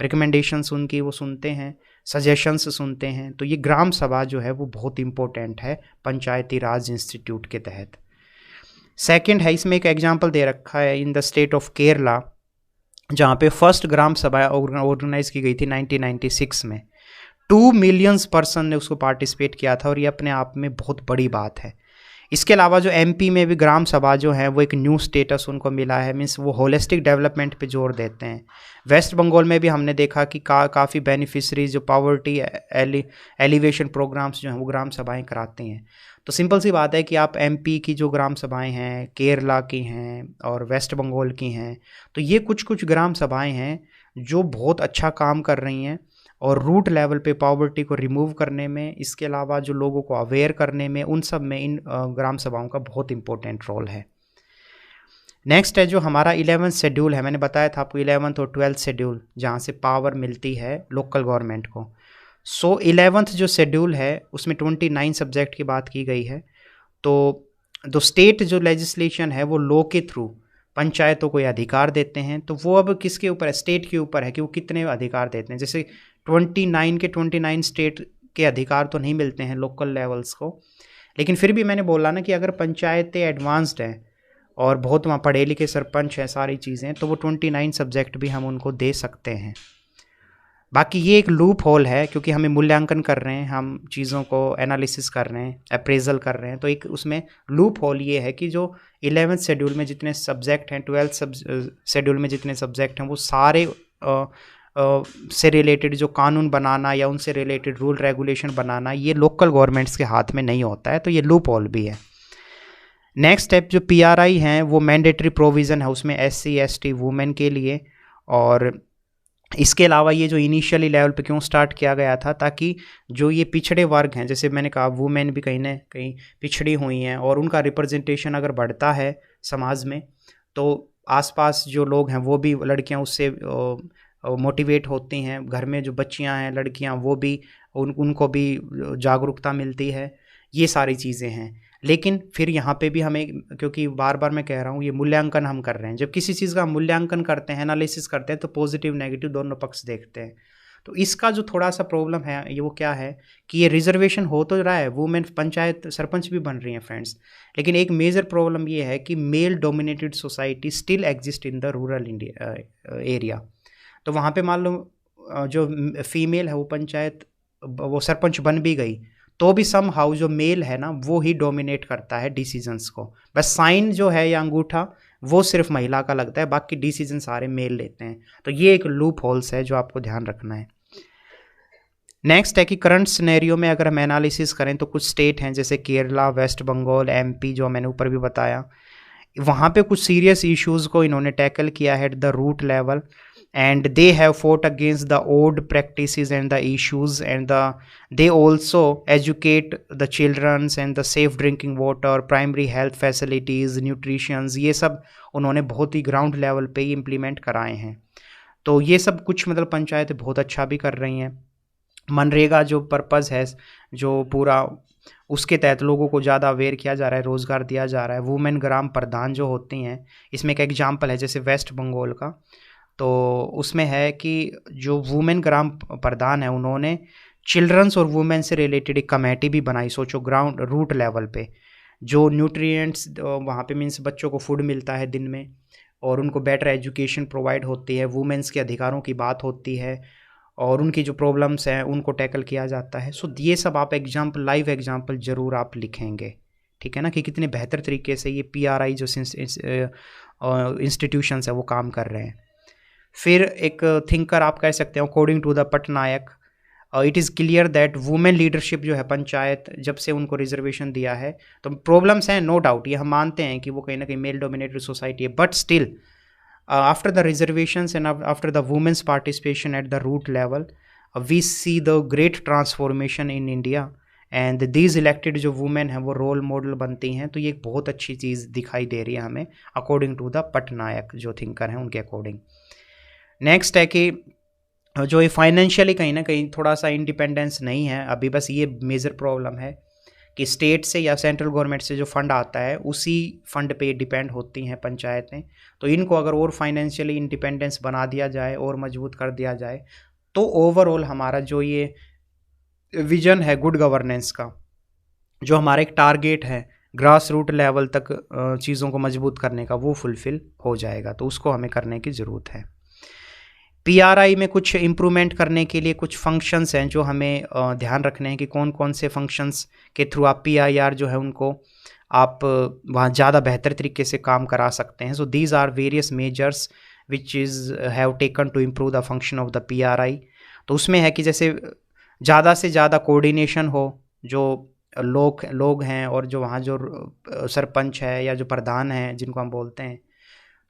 रिकमेंडेशंस उनकी वो सुनते हैं, सजेशंस सुनते हैं। तो ये ग्राम सभा जो है वो बहुत इंपॉर्टेंट है पंचायती राज इंस्टीट्यूट के तहत। सेकंड है, इसमें एक एग्जांपल दे रखा है in the state of Kerala, जहाँ पे फर्स्ट ग्राम सभा ऑर्गेनाइज की गई थी 1996 में। 2 मिलियन पर्सन ने उसको पार्टिसिपेट किया था, और ये अपने आप में बहुत बड़ी बात है। इसके अलावा जो MP में भी ग्राम सभा जो है वो एक न्यू स्टेटस उनको मिला है, मीन्स वो होलिस्टिक डेवलपमेंट पे जोर देते हैं। वेस्ट बंगाल में भी हमने देखा कि काफ़ी बेनिफिशरीज जो पावर्टी एलिवेशन प्रोग्राम्स जो हैं वो ग्राम सभाएं कराती हैं। तो सिंपल सी बात है कि आप MP की जो ग्राम सभाएं हैं, केरला की हैं और वेस्ट बंगाल की हैं, तो ये कुछ ग्राम सभाएं हैं जो बहुत अच्छा काम कर रही हैं और रूट लेवल पे पॉवर्टी को रिमूव करने में, इसके अलावा जो लोगों को अवेयर करने में, उन सब में इन ग्राम सभाओं का बहुत इंपॉर्टेंट रोल है। नेक्स्ट है जो हमारा 11th शेड्यूल है, मैंने बताया था आपको 11th और 12th शेड्यूल जहाँ से पावर मिलती है लोकल गवर्नमेंट को। सो 11th जो शेड्यूल है उसमें 29 सब्जेक्ट की बात की गई है। तो स्टेट जो लेजिस्लेशन है वो लॉ के थ्रू पंचायतों को ये अधिकार देते हैं। तो वो अब किसके ऊपर है? स्टेट के ऊपर है कि वो कितने अधिकार देते हैं। जैसे 29 स्टेट के अधिकार तो नहीं मिलते हैं लोकल लेवल्स को, लेकिन फिर भी मैंने बोला ना कि अगर पंचायतें एडवांस्ड हैं और बहुत वहाँ पढ़े लिखे सरपंच हैं, सारी चीज़ें, तो वो 29 सब्जेक्ट भी हम उनको दे सकते हैं। बाकी ये एक लूप होल है क्योंकि हमें मूल्यांकन कर रहे हैं, हम चीज़ों को एनालिसिस कर रहे हैं, अप्रेजल कर रहे हैं, तो एक उसमें लूप होल ये है कि जो 11th शेड्यूल में जितने सब्जेक्ट हैं, 12th शेड्यूल में जितने सब्जेक्ट हैं, वो सारे से रिलेटेड जो कानून बनाना या उनसे रिलेटेड रूल रेगुलेशन बनाना, ये लोकल गवर्नमेंट्स के हाथ में नहीं होता है। तो ये लूप होल भी है। नेक्स्ट स्टेप जो PRI हैं वो मैंडेटरी प्रोविज़न है उसमें SC ST वुमेन के लिए। और इसके अलावा ये जो इनिशियली लेवल पे क्यों स्टार्ट किया गया था, ताकि जो ये पिछड़े वर्ग हैं, जैसे मैंने कहा वुमेन भी कहीं ना कहीं पिछड़ी हुई हैं और उनका रिप्रेजेंटेशन अगर बढ़ता है समाज में तो आसपास जो लोग हैं वो भी, लड़कियां उससे मोटिवेट होती हैं, घर में जो बच्चियां हैं लड़कियां वो भी उनको भी जागरूकता मिलती है। ये सारी चीज़ें हैं। लेकिन फिर यहाँ पे भी हमें, क्योंकि बार बार मैं कह रहा हूँ ये मूल्यांकन हम कर रहे हैं, जब किसी चीज़ का मूल्यांकन करते हैं, एनालिसिस करते हैं, तो पॉजिटिव नेगेटिव दोनों पक्ष देखते हैं। तो इसका जो थोड़ा सा प्रॉब्लम है ये वो क्या है कि ये रिजर्वेशन हो तो रहा है, वुमेन पंचायत सरपंच भी बन रही हैं फ्रेंड्स, लेकिन एक मेजर प्रॉब्लम ये है कि mail dominated society still exist in the rural India area. तो वहाँ पे मान लो जो फीमेल है वो पंचायत वो सरपंच बन भी गई तो भी सम हाउ जो मेल है ना वो ही डोमिनेट करता है डिसीजंस को। बस साइन जो है या अंगूठा वो सिर्फ महिला का लगता है, बाकी डिसीजन सारे मेल लेते हैं। तो ये एक लूप होल्स है जो आपको ध्यान रखना है। नेक्स्ट है कि करंट सिनेरियो में अगर हम एनालिसिस करें तो कुछ स्टेट हैं जैसे केरला, वेस्ट बंगाल, MP जो मैंने ऊपर भी बताया, वहाँ पे कुछ सीरियस इश्यूज़ को इन्होंने टैकल किया है at the root level, and they have fought against the old practices and the issues, and they also educate the children and the safe drinking water, primary health facilities, nutrition, ये सब उन्होंने बहुत ही ground level पे ही implement कराए हैं। तो ये सब कुछ मतलब पंचायतें बहुत अच्छा भी कर रही हैं। मनरेगा जो पर्पज़ है जो पूरा, उसके तहत लोगों को ज़्यादा अवेयर किया जा रहा है, रोज़गार दिया जा रहा है। वुमेन ग्राम प्रधान जो होती हैं, इसमें एक एग्जाम्पल है जैसे वेस्ट बंगाल का, तो उसमें है कि जो वुमेन ग्राम प्रधान है उन्होंने चिल्ड्रंस और वुमेन से रिलेटेड एक कमेटी भी बनाई। सोचो ग्राउंड रूट लेवल पे जो न्यूट्रिएंट्स वहाँ पे मीन्स बच्चों को फूड मिलता है दिन में और उनको बेटर एजुकेशन प्रोवाइड होती है, वुमेन्स के अधिकारों की बात होती है और उनकी जो प्रॉब्लम्स हैं उनको टैकल किया जाता है। सो ये सब आप एग्जाम्पल, लाइव एग्जाम्पल ज़रूर आप लिखेंगे, ठीक है ना, कि कितने बेहतर तरीके से ये PRI जो इंस्टीट्यूशंस है वो काम कर रहे हैं। फिर एक थिंकर आप कह सकते हो, according to the Patnaik, it is clear that women leadership जो है पंचायत जब से उनको रिजर्वेशन दिया है, तो प्रॉब्लम्स हैं नो डाउट, ये हम मानते हैं कि वो कहीं ना कहीं मेल डोमिनेटेड सोसाइटी है, but still after the reservations and after the women's participation at the root level we see the great transformation in India and these elected जो वुमेन हैं वो रोल मॉडल बनती हैं। तो ये एक बहुत अच्छी चीज़ दिखाई दे रही है हमें अकॉर्डिंग टू द पटनायक जो थिंकर हैं उनके अकॉर्डिंग। नेक्स्ट है कि जो ये फाइनेंशियली कहीं ना कहीं थोड़ा सा इंडिपेंडेंस नहीं है अभी, बस ये मेजर प्रॉब्लम है कि स्टेट से या सेंट्रल गवर्नमेंट से जो फंड आता है उसी फंड पे डिपेंड होती हैं पंचायतें। तो इनको अगर और फाइनेंशियली इंडिपेंडेंस बना दिया जाए और मजबूत कर दिया जाए तो ओवरऑल हमारा जो ये विजन है गुड गवर्नेंस का, जो हमारा एक टारगेट है ग्रास रूट लेवल तक चीज़ों को मजबूत करने का, वो फुलफ़िल हो जाएगा। तो उसको हमें करने की ज़रूरत है। PRI में कुछ इम्प्रूवमेंट करने के लिए कुछ फंक्शंस हैं जो हमें ध्यान रखने हैं कि कौन कौन से फंक्शंस के थ्रू आप PIR जो है उनको आप वहाँ ज़्यादा बेहतर तरीके से काम करा सकते हैं। So these are various measures which is have taken to improve the function of the PRI। तो उसमें है कि जैसे ज़्यादा से ज़्यादा कोऑर्डिनेशन हो, जो लोग हैं और जो वहाँ जो सरपंच है या जो प्रधान हैं जिनको हम बोलते हैं,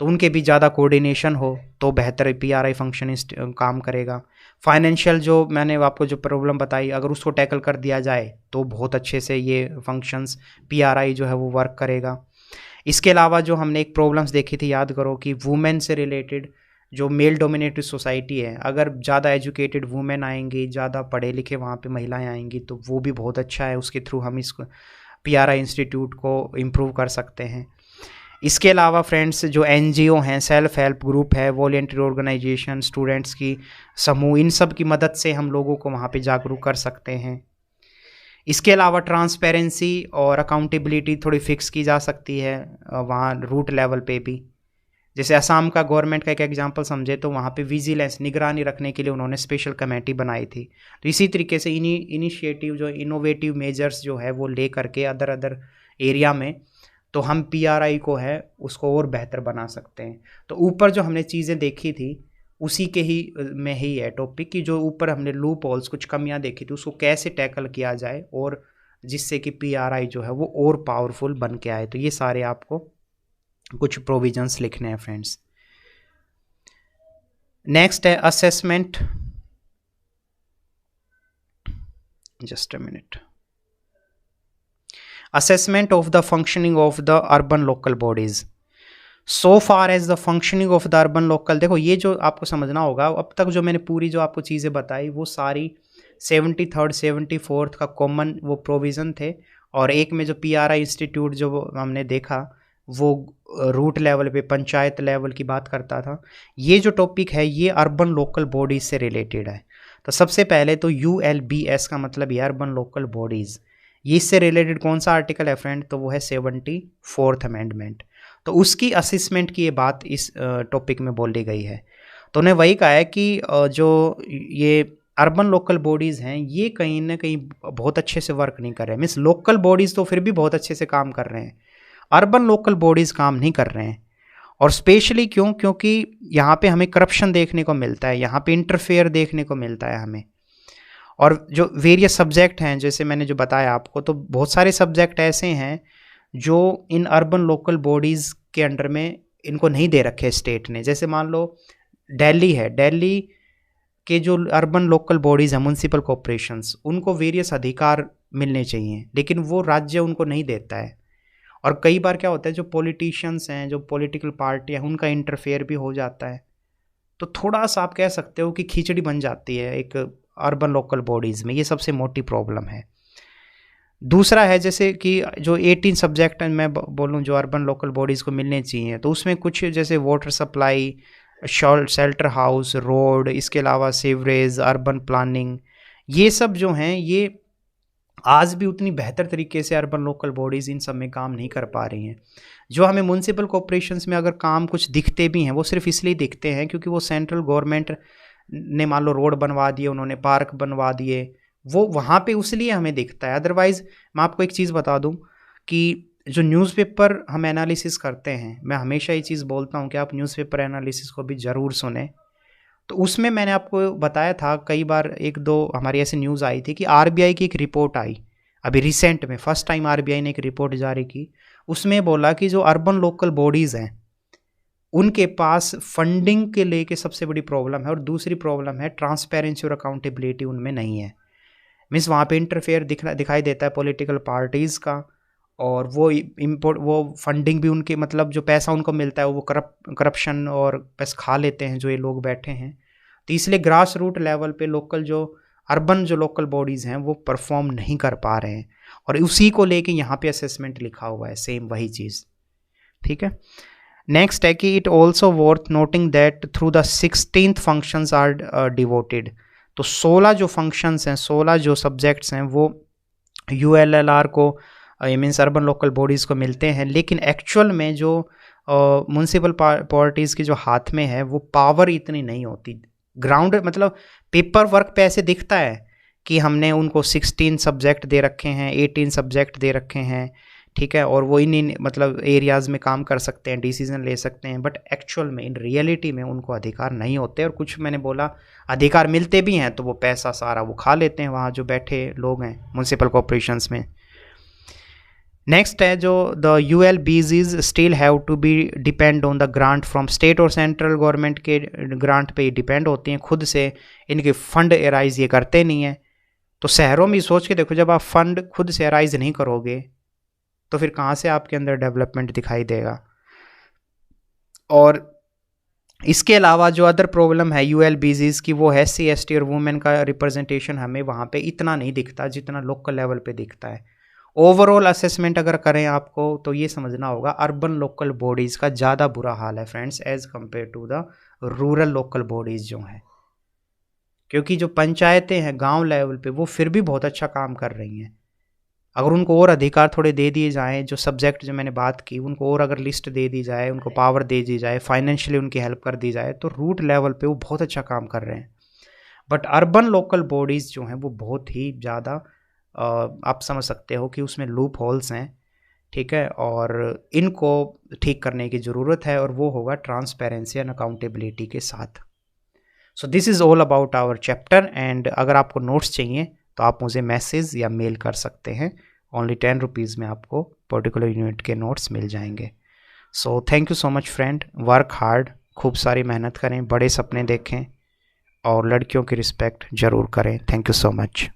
तो उनके भी ज़्यादा कोऑर्डिनेशन हो तो बेहतर पीआरआई फंक्शन काम करेगा। फाइनेंशियल जो मैंने आपको जो प्रॉब्लम बताई, अगर उसको टैकल कर दिया जाए तो बहुत अच्छे से ये फंक्शंस पीआरआई जो है वो वर्क करेगा। इसके अलावा जो हमने एक प्रॉब्लम्स देखी थी, याद करो कि वुमेन से रिलेटेड जो मेल डोमिनेटेड सोसाइटी है, अगर ज़्यादा एजुकेटेड वुमेन आएंगी, ज़्यादा पढ़े लिखे वहाँ पे महिलाएं आएंगी तो वो भी बहुत अच्छा है, उसके थ्रू हम इसको पीआरआई इंस्टीट्यूट को इम्प्रूव कर सकते हैं। इसके अलावा फ्रेंड्स जो एनजीओ हैं, सेल्फ हेल्प ग्रुप है, वॉलेंटियर ऑर्गेनाइजेशन, स्टूडेंट्स की समूह, इन सब की मदद से हम लोगों को वहाँ पे जागरूक कर सकते हैं। इसके अलावा ट्रांसपेरेंसी और अकाउंटेबिलिटी थोड़ी फिक्स की जा सकती है वहाँ रूट लेवल पे भी। जैसे असम का गवर्नमेंट का एक एग्जांपल समझे तो वहाँ पे विजिलेंस निगरानी रखने के लिए उन्होंने स्पेशल कमेटी बनाई थी। तो इसी तरीके से इनिशिएटिव जो इनोवेटिव मेजर्स जो है वो ले करके अदर एरिया में तो हम पीआरआई को है उसको और बेहतर बना सकते हैं। तो ऊपर जो हमने चीज़ें देखी थी उसी के ही में ही है टॉपिक की, जो ऊपर हमने लूप होल्स कुछ कमियां देखी थी उसको कैसे टैकल किया जाए और जिससे कि पीआरआई जो है वो और पावरफुल बन के आए। तो ये सारे आपको कुछ प्रोविजंस लिखने हैं फ्रेंड्स। नेक्स्ट है assessment, just a minute. assessment of the functioning of the urban local bodies so far as the functioning of the urban local। देखो ये जो आपको समझना होगा, अब तक जो मैंने पूरी जो आपको चीज़ें बताई वो सारी 73rd 74th का कॉमन वो प्रोविज़न थे, और एक में जो पीआरआई इंस्टीट्यूट जो हमने देखा वो रूट लेवल पे पंचायत लेवल की बात करता था। ये जो टॉपिक है ये अर्बन लोकल बॉडीज़ से रिलेटेड है। तो सबसे पहले तो ULBS का मतलब ये अर्बन लोकल बॉडीज़, ये इससे रिलेटेड कौन सा आर्टिकल है फ्रेंड, तो वो है 74th अमेंडमेंट। तो उसकी असेसमेंट की ये बात इस टॉपिक में बोली गई है। तो उन्हें वही कहा है कि जो ये अर्बन लोकल बॉडीज़ हैं ये कहीं ना कहीं बहुत अच्छे से वर्क नहीं कर रहे हैं। मीन्स लोकल बॉडीज़ तो फिर भी बहुत अच्छे से काम कर रहे हैं, अर्बन लोकल बॉडीज़ काम नहीं कर रहे हैं। और स्पेशली क्यों, क्योंकि यहाँ पे हमें करप्शन देखने को मिलता है, यहाँ पे इंटरफेयर देखने को मिलता है हमें। और जो वेरियस सब्जेक्ट हैं जैसे मैंने जो बताया आपको, तो बहुत सारे सब्जेक्ट ऐसे हैं जो इन अर्बन लोकल बॉडीज़ के अंडर में इनको नहीं दे रखे स्टेट ने। जैसे मान लो दिल्ली है, दिल्ली के जो अर्बन लोकल बॉडीज़ हैं म्यूनसिपल कॉरपोरेशंस, उनको वेरियस अधिकार मिलने चाहिए लेकिन वो राज्य उनको नहीं देता है। और कई बार क्या होता है जो पॉलिटिशियंस हैं, जो पॉलिटिकल पार्टियाँ, उनका इंटरफेयर भी हो जाता है। तो थोड़ा सा आप कह सकते हो कि खिचड़ी बन जाती है एक अर्बन लोकल बॉडीज़ में, ये सबसे मोटी प्रॉब्लम है। दूसरा है जैसे कि जो 18 सब्जेक्ट मैं बोलूँ जो अर्बन लोकल बॉडीज़ को मिलने चाहिए, तो उसमें कुछ जैसे water supply, shelter house, road, इसके अलावा सीवरेज, अर्बन प्लानिंग, ये सब जो हैं ये आज भी उतनी बेहतर तरीके से अर्बन लोकल बॉडीज़ इन सब में काम नहीं कर पा रही हैं। जो हमें म्यूनसिपल कॉरपोरेशंस में अगर काम कुछ दिखते भी हैं वो सिर्फ इसलिए दिखते हैं क्योंकि वो सेंट्रल गवर्नमेंट ने मान लो रोड बनवा दिए, उन्होंने पार्क बनवा दिए, वो वहाँ पे उसलिए हमें दिखता है। अदरवाइज़ मैं आपको एक चीज़ बता दूँ कि जो न्यूज़पेपर हम एनालिसिस करते हैं, मैं हमेशा ये चीज़ बोलता हूँ कि आप न्यूज़पेपर एनालिसिस को भी ज़रूर सुने। तो उसमें मैंने आपको बताया था कई बार, एक दो हमारी ऐसी न्यूज़ आई थी कि आरबीआई की एक रिपोर्ट आई अभी रिसेंट में, फर्स्ट टाइम आरबीआई ने एक रिपोर्ट जारी की। उसमें बोला कि जो अर्बन लोकल बॉडीज़ हैं उनके पास फंडिंग के लेके सबसे बड़ी प्रॉब्लम है, और दूसरी प्रॉब्लम है ट्रांसपेरेंसी और अकाउंटेबिलिटी उनमें नहीं है। मीन्स वहाँ पे इंटरफेयर दिखाई देता है पॉलिटिकल पार्टीज़ का, और वो फंडिंग भी उनके मतलब जो पैसा उनको मिलता है वो करप्शन और पैसा खा लेते हैं जो ये लोग बैठे हैं। तो इसलिए ग्रास रूट लेवल पे लोकल जो अर्बन जो लोकल बॉडीज़ हैं वो परफॉर्म नहीं कर पा रहे हैं, और उसी को लेके यहाँ पे असेसमेंट लिखा हुआ है, सेम वही चीज़। ठीक है, नेक्स्ट है कि it also worth noting that through the 16th functions are devoted. तो 16 जो फंक्शंस हैं, 16 जो सब्जेक्ट्स हैं वो ULLR को मीन्स अर्बन लोकल बॉडीज़ को मिलते हैं, लेकिन एक्चुअल में जो म्यूनसिपल पार्टीज़ की जो हाथ में है वो पावर इतनी नहीं होती। ग्राउंड मतलब पेपर वर्क पे ऐसे दिखता है कि हमने उनको 16 सब्जेक्ट दे रखे हैं, 18 सब्जेक्ट दे रखे हैं, ठीक है, और वो इन मतलब एरियाज़ में काम कर सकते हैं, डिसीजन ले सकते हैं, बट एक्चुअल में इन रियलिटी में उनको अधिकार नहीं होते। और कुछ मैंने बोला अधिकार मिलते भी हैं तो वो पैसा सारा वो खा लेते हैं वहाँ जो बैठे लोग हैं म्यूनसिपल कॉरपोरेशंस में। नेक्स्ट है जो the ULBs still have to be depend on the grant from state और सेंट्रल गवर्नमेंट के ग्रांट पे डिपेंड होती हैं, खुद से इनके फंड एराइज ये करते नहीं हैं। तो शहरों में सोच के देखो, जब आप फंड खुद से एराइज नहीं करोगे तो फिर कहाँ से आपके अंदर डेवलपमेंट दिखाई देगा। और इसके अलावा जो अदर प्रॉब्लम है ULBs की, वो है SC/ST और वुमेन का रिप्रेजेंटेशन हमें वहाँ पे इतना नहीं दिखता जितना लोकल लेवल पे दिखता है। ओवरऑल असेसमेंट अगर करें आपको तो ये समझना होगा अर्बन लोकल बॉडीज़ का ज़्यादा बुरा हाल है friends as compare to the rural local bodies जो हैं, क्योंकि जो पंचायतें हैं गांव लेवल पे वो फिर भी बहुत अच्छा काम कर रही हैं। अगर उनको और अधिकार थोड़े दे दिए जाएँ, जो सब्जेक्ट जो मैंने बात की उनको और अगर लिस्ट दे दी जाए, उनको पावर दे दी जाए, फाइनेंशियली उनकी हेल्प कर दी जाए, तो रूट लेवल पे वो बहुत अच्छा काम कर रहे हैं। बट अर्बन लोकल बॉडीज़ जो हैं वो बहुत ही ज़्यादा आप समझ सकते हो कि उसमें लूप होल्स हैं, ठीक है, और इनको ठीक करने की ज़रूरत है, और वो होगा ट्रांसपेरेंसी एंड अकाउंटेबिलिटी के साथ। So this is all about our chapter. And अगर आपको नोट्स चाहिए तो आप मुझे मैसेज या मेल कर सकते हैं। ओनली 10 रुपीज़ में आपको पर्टिकुलर यूनिट के नोट्स मिल जाएंगे। So thank you so much friend, work hard, खूब सारी मेहनत करें, बड़े सपने देखें और लड़कियों की रिस्पेक्ट ज़रूर करें। Thank you so much.